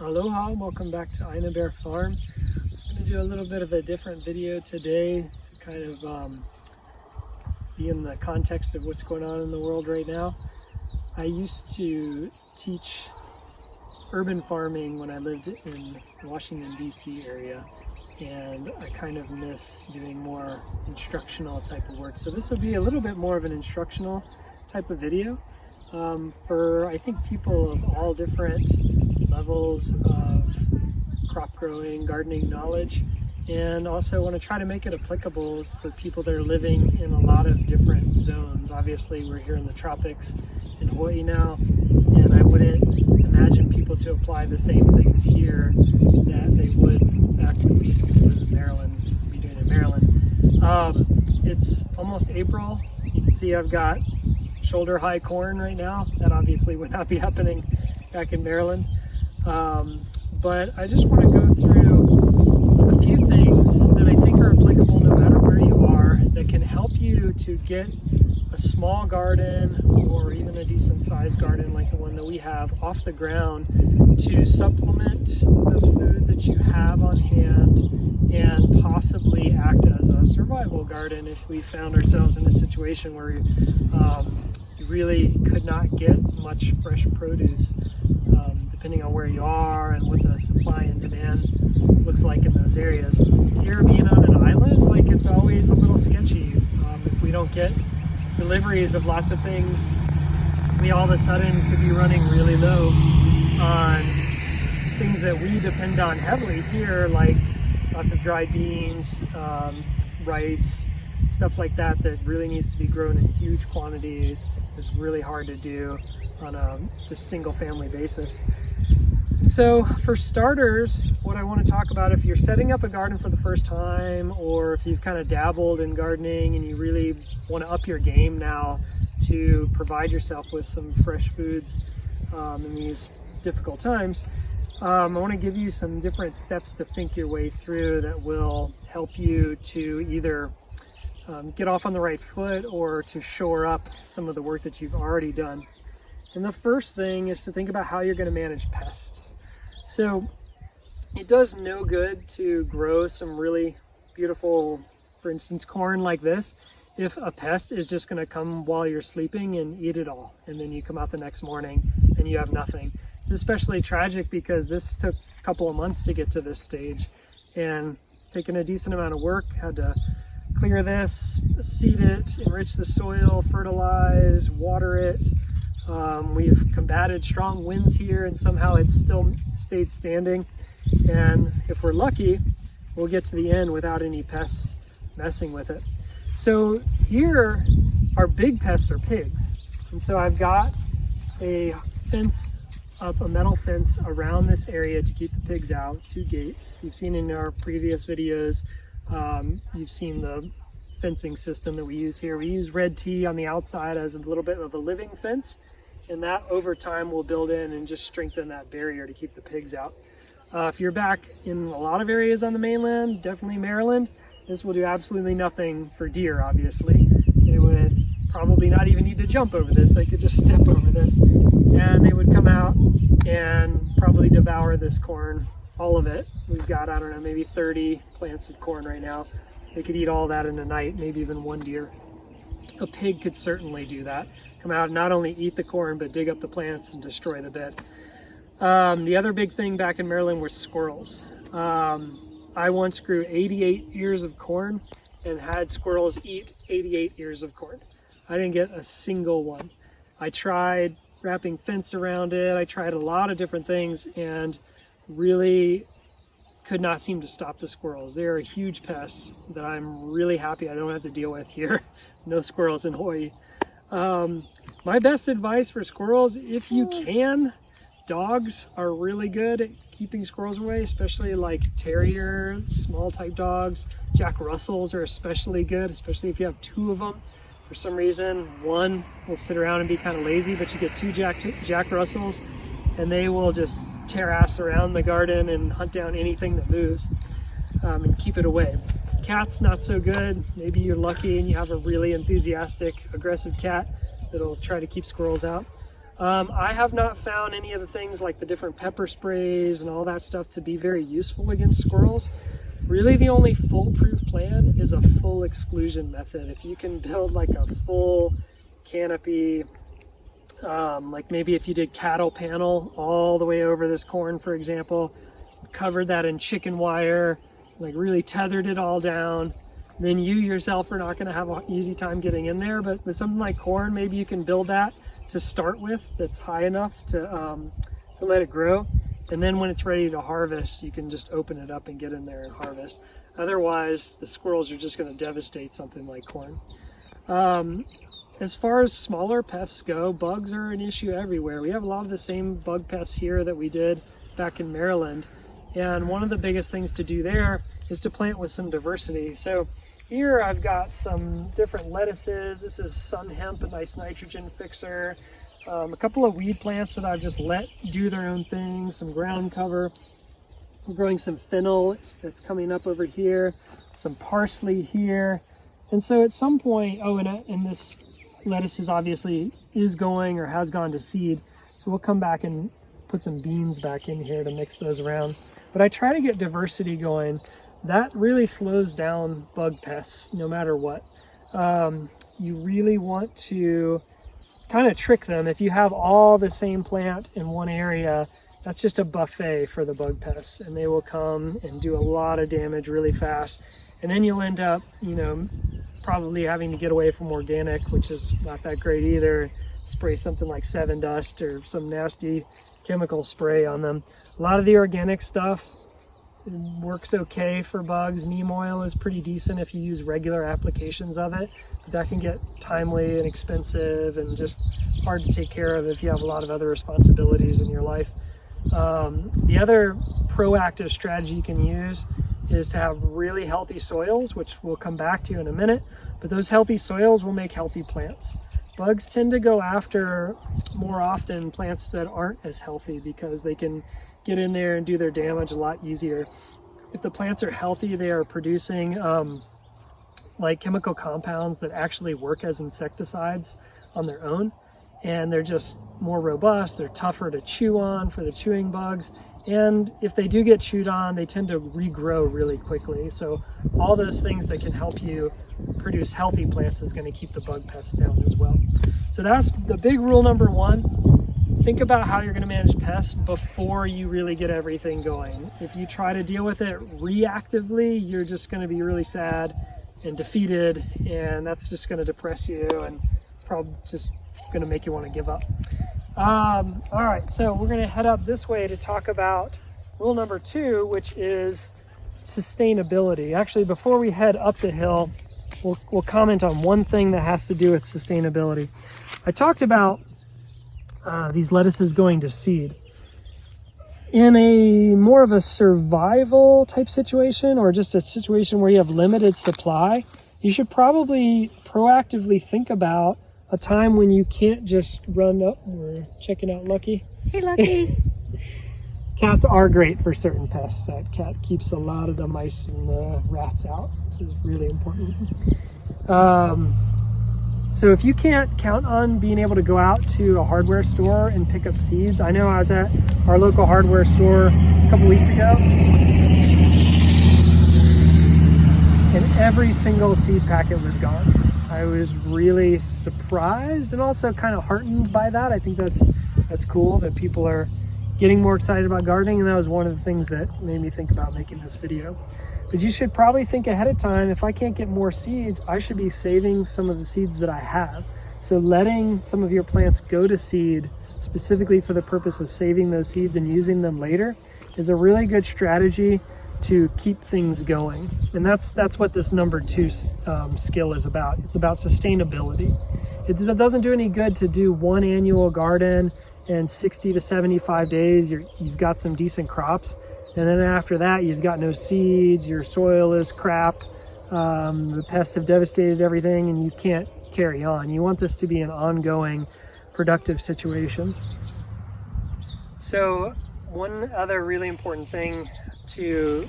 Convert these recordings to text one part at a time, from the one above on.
Aloha, welcome back to Aina Bear Farm. I'm going to do a little bit of a different video today to kind of be in the context of what's going on in the world right now. I used to teach urban farming when I lived in the Washington DC area, and I kind of miss doing more instructional type of work. So this will be a little bit more of an instructional type of video for I think people of all different levels of crop growing, gardening knowledge, and also want to try to make it applicable for people that are living in a lot of different zones. Obviously we're here in the tropics in Hawaii now, and I wouldn't imagine people to apply the same things here that they would back when we used to live in Maryland, be doing in Maryland. It's almost April. You can see I've got shoulder high corn right now. That obviously would not be happening back in Maryland. But I just want to go through a few things that I think are applicable no matter where you are, that can help you to get a small garden or even a decent sized garden like the one that we have off the ground to supplement the food that you have on hand and possibly act as a survival garden if we found ourselves in a situation where you really could not get much fresh produce, depending on where you are and what the supply and demand looks like in those areas. Here, being on an island, like, it's always a little sketchy. If we don't get deliveries of lots of things, we all of a sudden could be running really low on things that we depend on heavily here, like lots of dried beans, rice, stuff like that that really needs to be grown in huge quantities. It's really hard to do on a just single family basis. So for starters, what I want to talk about, if you're setting up a garden for the first time, or if you've kind of dabbled in gardening and you really want to up your game now to provide yourself with some fresh foods in these difficult times, I want to give you some different steps to think your way through that will help you to either get off on the right foot or to shore up some of the work that you've already done. And the first thing is to think about how you're going to manage pests. So it does no good to grow some really beautiful, for instance, corn like this, if a pest is just going to come while you're sleeping and eat it all. And then you come out the next morning and you have nothing. It's especially tragic because this took a couple of months to get to this stage, and it's taken a decent amount of work. Had to clear this, seed it, enrich the soil, fertilize, water it. We've combated strong winds here, and somehow it's still stayed standing. And if we're lucky, we'll get to the end without any pests messing with it. So here, our big pests are pigs. And so I've got a fence up, a metal fence around this area to keep the pigs out, 2 gates. You've seen in our previous videos, you've seen the fencing system that we use here. We use red tea on the outside as a little bit of a living fence, and that over time will build in and just strengthen that barrier to keep the pigs out. If you're back in a lot of areas on the mainland, definitely Maryland, this will do absolutely nothing for deer, obviously. They would probably not even need to jump over this. They could just step over this, and they would come out and probably devour this corn, all of it. We've got, I don't know, maybe 30 plants of corn right now. They could eat all that in a night, maybe even one deer. A pig could certainly do that. Come out and not only eat the corn, but dig up the plants and destroy the bed. The other big thing back in Maryland was squirrels. I once grew 88 ears of corn and had squirrels eat 88 ears of corn. I didn't get a single one. I tried wrapping fence around it. I tried a lot of different things and really could not seem to stop the squirrels. They're a huge pest that I'm really happy I don't have to deal with here. No squirrels in Hawaii. My best advice for squirrels, if you can, dogs are really good at keeping squirrels away, especially like terrier, small type dogs. Jack Russells are especially good, especially if you have 2 of them. For some reason, one will sit around and be kind of lazy, but you get 2 Jack Russells and they will just tear ass around the garden and hunt down anything that moves and keep it away. Cats, not so good. Maybe you're lucky and you have a really enthusiastic, aggressive cat that'll try to keep squirrels out. I have not found any of the things like the different pepper sprays and all that stuff to be very useful against squirrels. Really the only foolproof plan is a full exclusion method. If you can build like a full canopy, like maybe if you did cattle panel all the way over this corn, for example, covered that in chicken wire, like really tethered it all down, then you yourself are not going to have an easy time getting in there. But with something like corn, maybe you can build that to start with that's high enough to let it grow. And then when it's ready to harvest, you can just open it up and get in there and harvest. Otherwise, the squirrels are just going to devastate something like corn. As far as smaller pests go, bugs are an issue everywhere. We have a lot of the same bug pests here that we did back in Maryland. And one of the biggest things to do there is to plant with some diversity. So here I've got some different lettuces. This is sun hemp, a nice nitrogen fixer. A couple of weed plants that I've just let do their own thing, some ground cover. We're growing some fennel that's coming up over here, some parsley here. And so at some point, and this lettuce is obviously going or has gone to seed. So we'll come back and put some beans back in here to mix those around. But I try to get diversity going. That really slows down bug pests no matter what. You really want to kind of trick them. If you have all the same plant in one area, that's just a buffet for the bug pests, and they will come and do a lot of damage really fast. And then you'll end up, probably having to get away from organic, which is not that great either. Spray something like 7 Dust or some nasty chemical spray on them. A lot of the organic stuff works okay for bugs. Neem oil is pretty decent if you use regular applications of it. But that can get timely and expensive and just hard to take care of if you have a lot of other responsibilities in your life. The other proactive strategy you can use is to have really healthy soils, which we'll come back to in a minute, but those healthy soils will make healthy plants. Bugs tend to go after more often plants that aren't as healthy because they can get in there and do their damage a lot easier. If the plants are healthy, they are producing like chemical compounds that actually work as insecticides on their own, and they're just more robust, they're tougher to chew on for the chewing bugs, and if they do get chewed on, they tend to regrow really quickly. So all those things that can help you produce healthy plants is going to keep the bug pests down as well. So that's the big rule number one. Think about how you're going to manage pests before you really get everything going. If you try to deal with it reactively, you're just going to be really sad and defeated, and that's just going to depress you and probably just going to make you want to give up. All right, so we're going to head up this way to talk about rule number 2, which is sustainability. Actually, before we head up the hill, we'll comment on one thing that has to do with sustainability. I talked about these lettuces going to seed. In a more of a survival type situation, or just a situation where you have limited supply, you should probably proactively think about a time when you can't just run up. We're checking out Lucky. Hey, Lucky. Cats are great for certain pests. That cat keeps a lot of the mice and the rats out, which is really important. So if you can't count on being able to go out to a hardware store and pick up seeds, I know I was at our local hardware store a couple weeks ago, and every single seed packet was gone. I was really surprised and also kind of heartened by that. I think that's cool that people are getting more excited about gardening, and that was one of the things that made me think about making this video. But you should probably think ahead of time, if I can't get more seeds, I should be saving some of the seeds that I have. So letting some of your plants go to seed specifically for the purpose of saving those seeds and using them later is a really good strategy to keep things going. And that's what this number 2 skill is about. It's about sustainability. It doesn't do any good to do one annual garden and 60 to 75 days you've got some decent crops, and then after that you've got no seeds, your soil is crap, the pests have devastated everything, and you can't carry on. You want this to be an ongoing productive situation. So one other really important thing to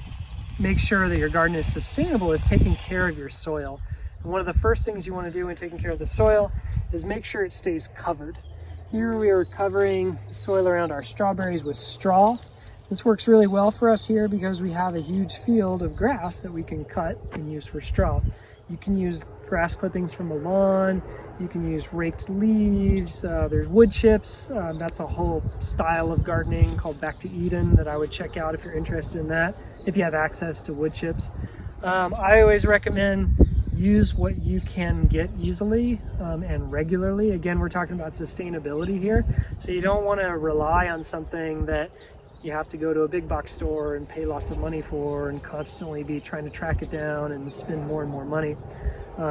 make sure that your garden is sustainable is taking care of your soil. And one of the first things you want to do when taking care of the soil is make sure it stays covered. Here we are covering soil around our strawberries with straw. This works really well for us here because we have a huge field of grass that we can cut and use for straw. You can use grass clippings from a lawn, you can use raked leaves, there's wood chips. That's a whole style of gardening called Back to Eden that I would check out if you're interested in that, if you have access to wood chips. I always recommend use what you can get easily and regularly. Again, we're talking about sustainability here, so you don't want to rely on something that you have to go to a big box store and pay lots of money for and constantly be trying to track it down and spend more and more money.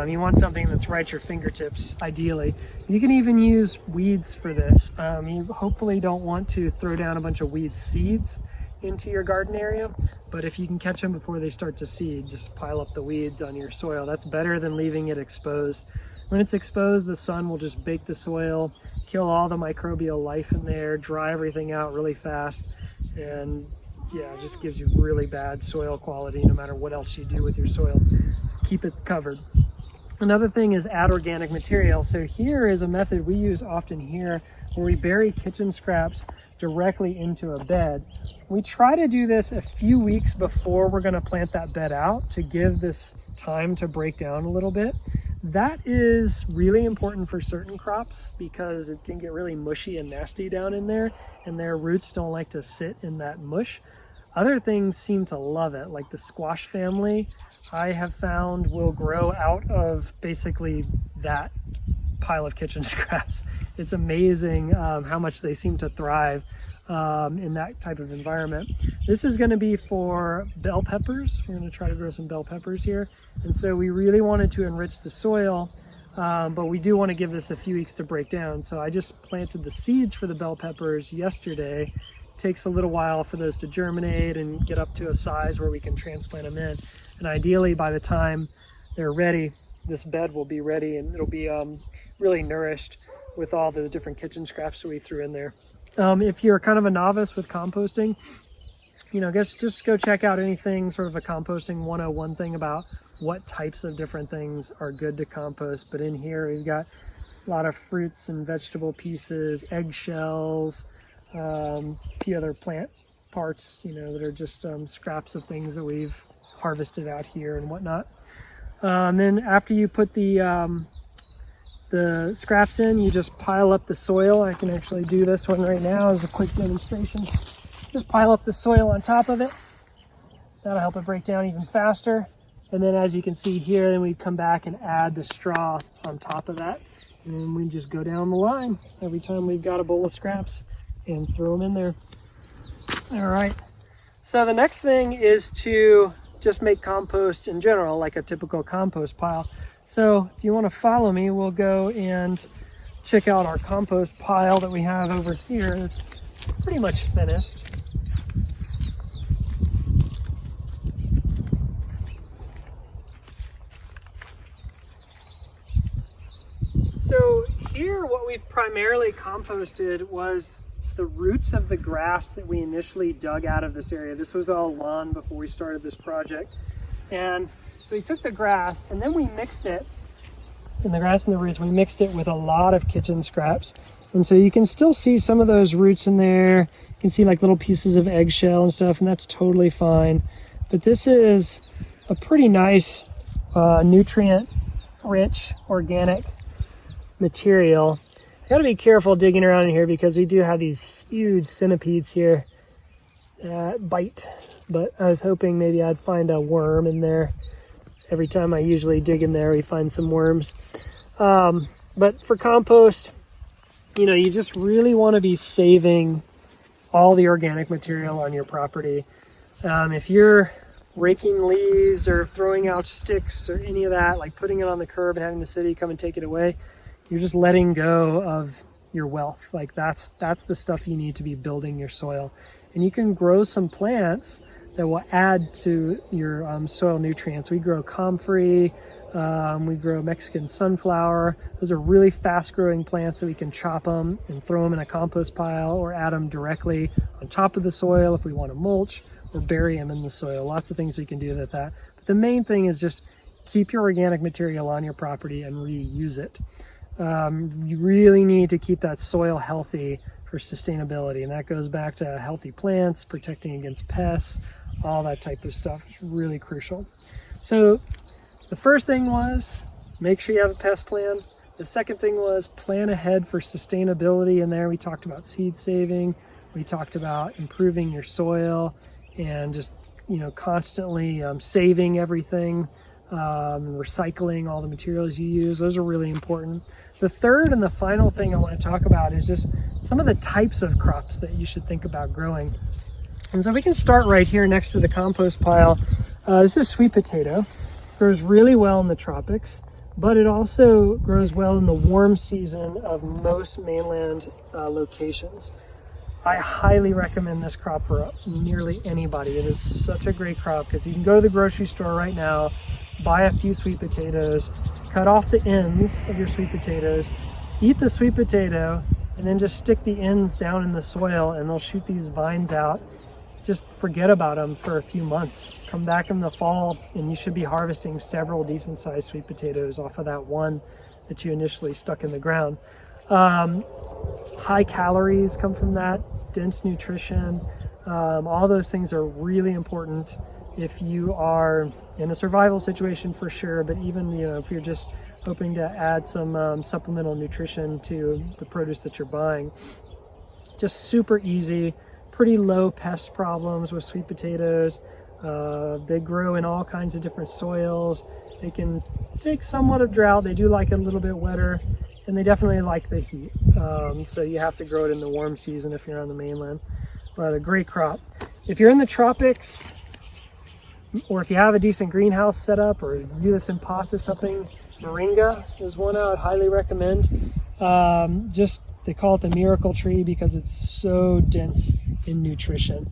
You want something that's right at your fingertips, ideally. You can even use weeds for this. You hopefully don't want to throw down a bunch of weed seeds into your garden area, but if you can catch them before they start to seed, just pile up the weeds on your soil. That's better than leaving it exposed. When it's exposed, the sun will just bake the soil, kill all the microbial life in there, dry everything out really fast, and yeah, it just gives you really bad soil quality no matter what else you do with your soil. Keep it covered. Another thing is add organic material. So here is a method we use often here where we bury kitchen scraps directly into a bed. We try to do this a few weeks before we're going to plant that bed out to give this time to break down a little bit. That is really important for certain crops because it can get really mushy and nasty down in there, and their roots don't like to sit in that mush. Other things seem to love it, like the squash family, I have found will grow out of basically that pile of kitchen scraps. It's amazing how much they seem to thrive in that type of environment. This is going to be for bell peppers. We're going to try to grow some bell peppers here. And so we really wanted to enrich the soil, but we do want to give this a few weeks to break down. So I just planted the seeds for the bell peppers yesterday. It takes a little while for those to germinate and get up to a size where we can transplant them in. And ideally by the time they're ready, this bed will be ready and it'll be really nourished with all the different kitchen scraps that we threw in there. If you're kind of a novice with composting, just go check out anything sort of a composting 101 thing about what types of different things are good to compost. But in here we've got a lot of fruits and vegetable pieces, eggshells, a few other plant parts, that are just scraps of things that we've harvested out here and whatnot. Then after you put the scraps in, you just pile up the soil. I can actually do this one right now as a quick demonstration. Just pile up the soil on top of it. That'll help it break down even faster. And then as you can see here, then we come back and add the straw on top of that. And we just go down the line every time we've got a bowl of scraps and throw them in there. All right. So the next thing is to just make compost in general, like a typical compost pile. So if you want to follow me, we'll go and check out our compost pile that we have over here. It's pretty much finished. So here what we've primarily composted was the roots of the grass that we initially dug out of this area. This was all lawn before we started this project. And so we took the grass and then we mixed it, and the grass and the roots, we mixed it with a lot of kitchen scraps. And so you can still see some of those roots in there. You can see like little pieces of eggshell and stuff, and that's totally fine. But this is a pretty nice nutrient-rich organic material. I gotta be careful digging around in here because we do have these huge centipedes here that bite. But I was hoping maybe I'd find a worm in there. Every time I usually dig in there, we find some worms. But for compost, you just really want to be saving all the organic material on your property. If you're raking leaves or throwing out sticks or any of that, like putting it on the curb and having the city come and take it away, you're just letting go of your wealth. Like that's the stuff you need to be building your soil. And you can grow some plants that will add to your soil nutrients. We grow comfrey, we grow Mexican sunflower. Those are really fast growing plants that we can chop them and throw them in a compost pile or add them directly on top of the soil if we want to mulch, or bury them in the soil. Lots of things we can do with that. But the main thing is just keep your organic material on your property and reuse it. You really need to keep that soil healthy for sustainability, and that goes back to healthy plants, protecting against pests, all that type of stuff. It's really crucial. So the first thing was make sure you have a pest plan. The second thing was plan ahead for sustainability. In there we talked about seed saving, we talked about improving your soil and just constantly saving everything, recycling all the materials you use. Those are really important. The third and the final thing I want to talk about is just some of the types of crops that you should think about growing. And so we can start right here next to the compost pile. This is sweet potato. Grows really well in the tropics, but it also grows well in the warm season of most mainland locations. I highly recommend this crop for nearly anybody. It is such a great crop because you can go to the grocery store right now, buy a few sweet potatoes, cut off the ends of your sweet potatoes, eat the sweet potato, and then just stick the ends down in the soil and they'll shoot these vines out. Just forget about them for a few months. Come back in the fall and you should be harvesting several decent sized sweet potatoes off of that one that you initially stuck in the ground. High calories come from that, dense nutrition. All those things are really important if you are in a survival situation for sure, but even if you're just hoping to add some supplemental nutrition to the produce that you're buying. Just super easy, pretty low pest problems with sweet potatoes. They grow in all kinds of different soils. They can take somewhat of drought. They do like it a little bit wetter, and they definitely like the heat. So you have to grow it in the warm season if you're on the mainland. But a great crop. If you're in the tropics, or if you have a decent greenhouse set up, or do this in pots or something, Moringa is one I would highly recommend. They call it the miracle tree because it's so dense in nutrition.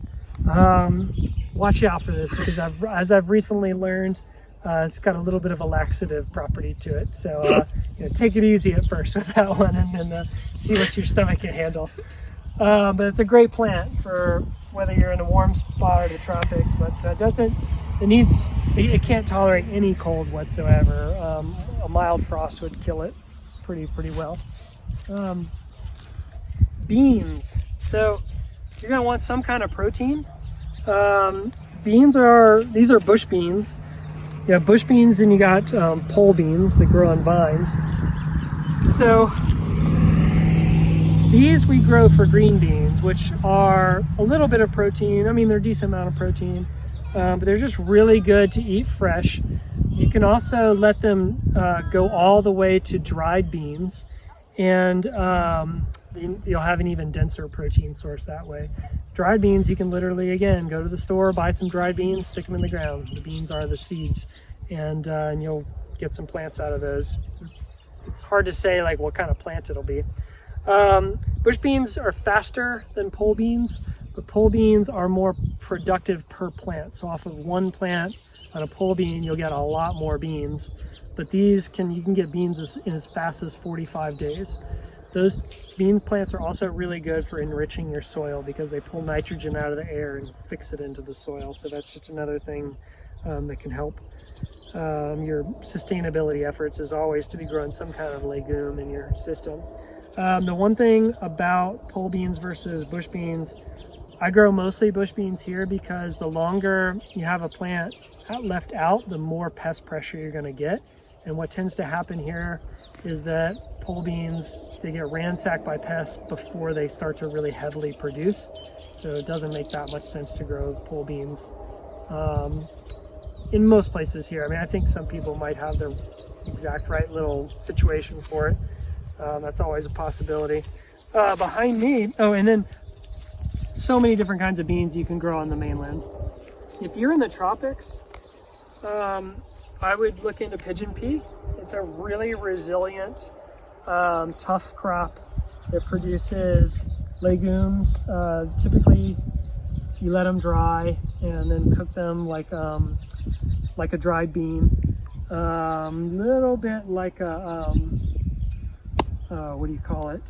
Watch out for this because as I've recently learned, it's got a little bit of a laxative property to it. So take it easy at first with that one and then see what your stomach can handle. But it's a great plant for whether you're in a warm spot or the tropics, but it can't tolerate any cold whatsoever. A mild frost would kill it pretty well. Beans. So you're gonna want some kind of protein. These are bush beans. You have bush beans and you got pole beans that grow on vines. So these we grow for green beans, which are a little bit of protein. I mean, they're a decent amount of protein, but they're just really good to eat fresh. You can also let them go all the way to dried beans, and you'll have an even denser protein source that way. Dried beans, you can literally, again, go to the store, buy some dried beans, stick them in the ground. The beans are the seeds, and you'll get some plants out of those. It's hard to say like what kind of plant it'll be. Bush beans are faster than pole beans, but pole beans are more productive per plant. So off of one plant on a pole bean, you'll get a lot more beans. But you can get beans in as fast as 45 days. Those bean plants are also really good for enriching your soil because they pull nitrogen out of the air and fix it into the soil. So that's just another thing that can help your sustainability efforts, is always to be growing some kind of legume in your system. The one thing about pole beans versus bush beans, I grow mostly bush beans here because the longer you have a plant left out, the more pest pressure you're going to get. And what tends to happen here is that pole beans, they get ransacked by pests before they start to really heavily produce. So it doesn't make that much sense to grow pole beans in most places here. I mean, I think some people might have their exact right little situation for it. That's always a possibility. Behind me, and then so many different kinds of beans you can grow on the mainland. If you're in the tropics, I would look into pigeon pea. It's a really resilient, tough crop that produces legumes. Typically, you let them dry and then cook them like a dried bean. Little bit like a what do you call it?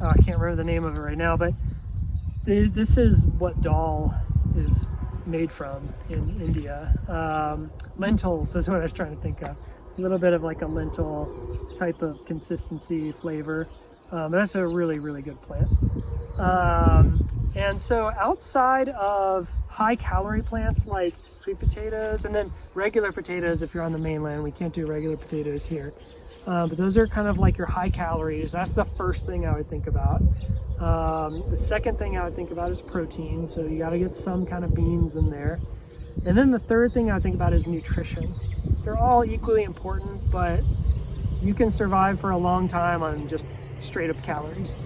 I can't remember the name of it right now, but this is what dal is made from in India. Lentils is what I was trying to think of. a little bit of like a lentil type of consistency flavor. But that's a really, really good plant. And so outside of high calorie plants like sweet potatoes, and then regular potatoes, if you're on the mainland, we can't do regular potatoes here. But those are kind of like your high calories. That's the first thing I would think about. The second thing I would think about is protein. So you got to get some kind of beans in there. And then the third thing I would think about is nutrition. They're all equally important, but you can survive for a long time on just straight up calories.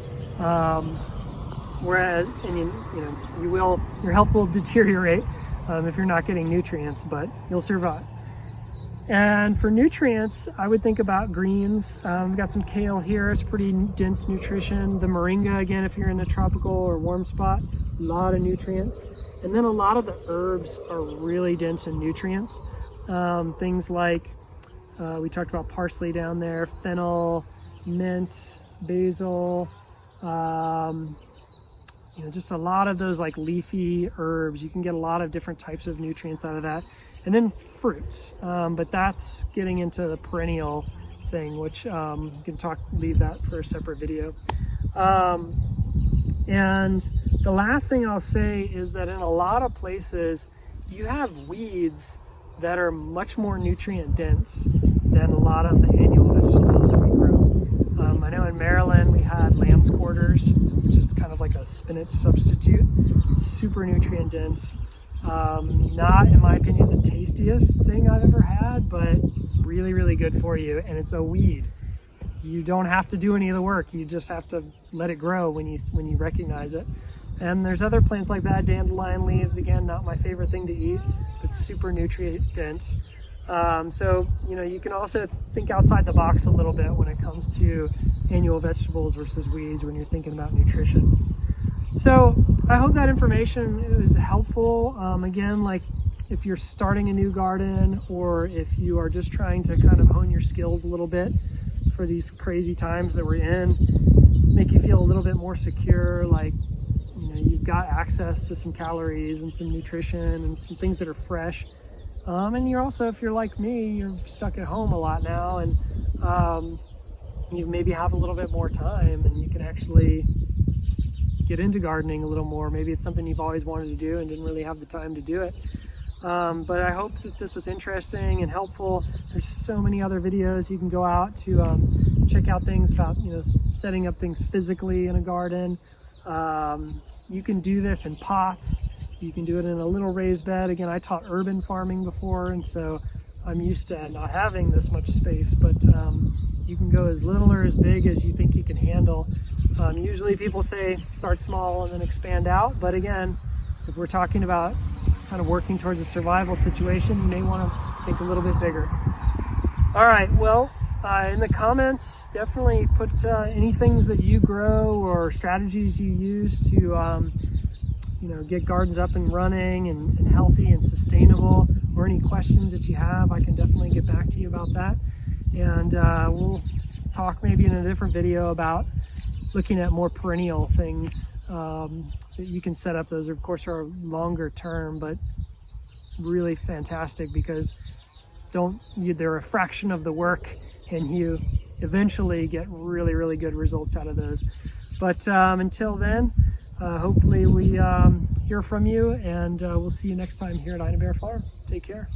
Whereas, and your health will deteriorate if you're not getting nutrients, but you'll survive. And for nutrients, I would think about greens. We've got some kale here. It's pretty dense nutrition. The moringa, again, if you're in a tropical or warm spot, a lot of nutrients. And then a lot of the herbs are really dense in nutrients. Things like, we talked about parsley down there, fennel, mint, basil, just a lot of those like leafy herbs. You can get a lot of different types of nutrients out of that. And then fruits, but that's getting into the perennial thing, which you can leave that for a separate video. And the last thing I'll say is that in a lot of places, you have weeds that are much more nutrient dense than a lot of the annual vegetables that we grow. I know in Maryland we had lamb's quarters, which is kind of like a spinach substitute, super nutrient dense. Not, in my opinion, the tastiest thing I've ever had, but really, really good for you. And it's a weed. You don't have to do any of the work. You just have to let it grow when you recognize it. And there's other plants like that, dandelion leaves, again, not my favorite thing to eat, but super nutrient dense. So, you can also think outside the box a little bit when it comes to annual vegetables versus weeds when you're thinking about nutrition. So I hope that information was helpful. Again, like if you're starting a new garden, or if you are just trying to kind of hone your skills a little bit for these crazy times that we're in, make you feel a little bit more secure, like you've got access to some calories and some nutrition and some things that are fresh. And you're also, if you're like me, you're stuck at home a lot now, and you maybe have a little bit more time and you can actually get into gardening a little more. Maybe it's something you've always wanted to do and didn't really have the time to do it. But I hope that this was interesting and helpful. There's so many other videos you can go out to check out things about setting up things physically in a garden. You can do this in pots. You can do it in a little raised bed. Again, I taught urban farming before, and so I'm used to not having this much space, but you can go as little or as big as you think you can handle. Usually people say start small and then expand out, but again, if we're talking about kind of working towards a survival situation, you may want to think a little bit bigger. All right, well, in the comments, definitely put any things that you grow or strategies you use to get gardens up and running and healthy and sustainable, or any questions that you have. I can definitely get back to you about that. And we'll talk maybe in a different video about looking at more perennial things that you can set up. Those, of course, are longer term, but really fantastic because they're a fraction of the work, and you eventually get really, really good results out of those. But until then, hopefully we hear from you, and we'll see you next time here at Ina Bear Farm. Take care.